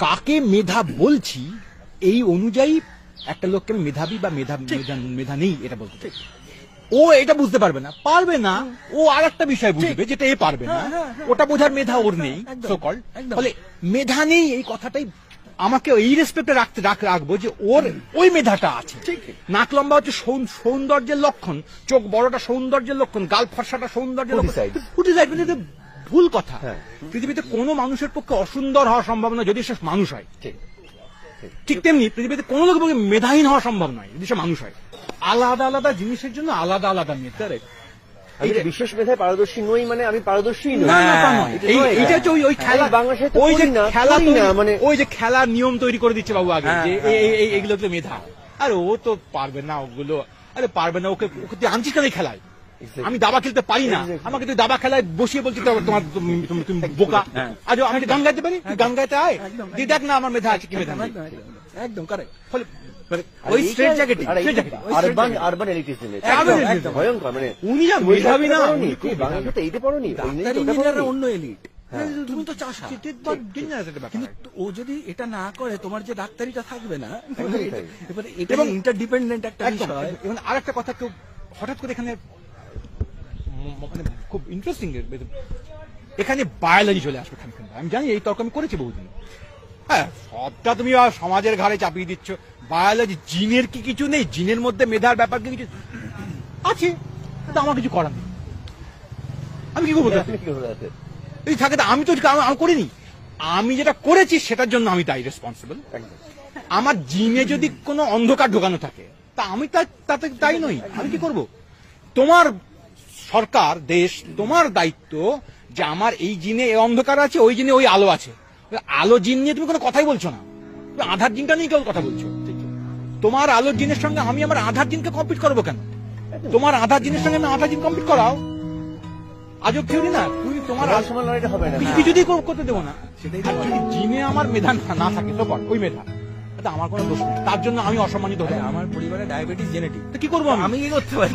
কাকে মেধা বলছি এই অনুযায়ী একটা লোককে মেধাবী বা মেধা নেই এটা বলতে, ও এটা বুঝতে পারবে না, ও আর একটা বিষয় বুঝবে যেটা এ পারবে না, ওটা বোঝার মেধা ওর নেই। ফলে মেধা নেই এই কথাটাই আমাকে এই রেসপেক্টে রাখবো যে ওর ওই মেধাটা আছে। নাক লম্বা হচ্ছে সৌন্দর্যের লক্ষণ, চোখ বড়টা সৌন্দর্যের লক্ষণ, গাল ফর্সাটা সৌন্দর্যের লক্ষণ, ভুল কথা। পৃথিবীতে কোনো মানুষের পক্ষে অসুন্দর হওয়া সম্ভব নয় যদি সে মানুষ হয়, ঠিক তেমনি পৃথিবীতে কোনো লোকের পক্ষে মেধাহীন হওয়া সম্ভব নয় যদি সে মানুষ হয়। আলাদা আলাদা জিনিসের জন্য আলাদা আলাদা মেধা। এই বিশেষ মেধায় পারদর্শী নই মানে আমি পারদর্শী নই, এইটা হচ্ছে ওই খেলা, ওই যে খেলা মানে ওই যে খেলার নিয়ম তৈরি করে দিচ্ছে বাবু আগে যে এইগুলো তো মেধা, আরে ও তো পারবে না ওগুলো, আরে পারবে না, ওকে তুই আনছিস কেন খেলায়? আমি দাবা খেলতে পারি না, আমাকে তুই দাবা খেলায় বসিয়ে বলছি তোমার তুমি বোকা। আজ আমি গান গাইতে পারি, তুই গান গাইতে আয়, তুই দেখ না আমার মেধা আছে কি মেধা নেই। একদম কারেক্ট। ফলে ওই স্ট্রেট জ্যাকেট আরবান এলিটিজম ভয়ঙ্কর, মানে উনি যা মেধাবী না বাংলাদেশে এইটা পড়নি, অন্য এলিট। তুমি তো চাষা, কিন্তু ও যদি এটা না করে তোমার যে ডাক্তারিটা থাকবে না। এবারে এটা ইন্টারডিপেন্ডেন্ট একটা বিষয়। এবং আর একটা কথা, কেউ হঠাৎ করে এখানে খুব ইন্টারেস্টিং, এখানে বায়োলজি চলে আসবে খানিকক্ষণ। আমি জানি এই তর্ক আমি করেছি বহুদিন। হ্যাঁ, সবটা তুমি সমাজের ঘাড়ে চাপিয়ে দিচ্ছ। বায়োলজি, জিনের কি কিছু নেই? জিনের মধ্যে মেধার ব্যাপার কি কিছু আছে? কিন্তু আমার কিছু করার নেই, আমি কি করবো? এই থাকে আমি তো করিনি, আমি যেটা করেছি সেটার জন্য আমি তাই রেসপন্সিবল। আমার জিনে যদি কোনো অন্ধকার ঢোকানো থাকে তা আমি তাতে তাই নই, আমি কি করব? তোমার সরকার, দেশ, তোমার দায়িত্ব যে আমার এই জিনে এই অন্ধকার আছে, ওই জিনে ওই আলো আছে। আলো জিন নিয়ে তুমি কোনো কথাই বলছো না, আধার জিনটা নিয়ে কেউ কথা বলছো। তোমার আলোর জিনের সঙ্গে আমি আমার আধার জিনকে কম্পিট করবো কেন? তোমার আধার জিনের সঙ্গে আমি আধার জিন কম্পিট করাও, আজব থিওরি না। তুমি তোমার কিছুতেই করতে দেবো না। যদি জিনে আমার মেধা না থাকে তো ওই মেধা, আমার কোনো দোষ নেই, তার জন্য আমি অসম্মানিত হই। আমার পরিবারে ডায়াবেটিস জেনেটিক, তো কি করবো? আমি কি করতে পারি?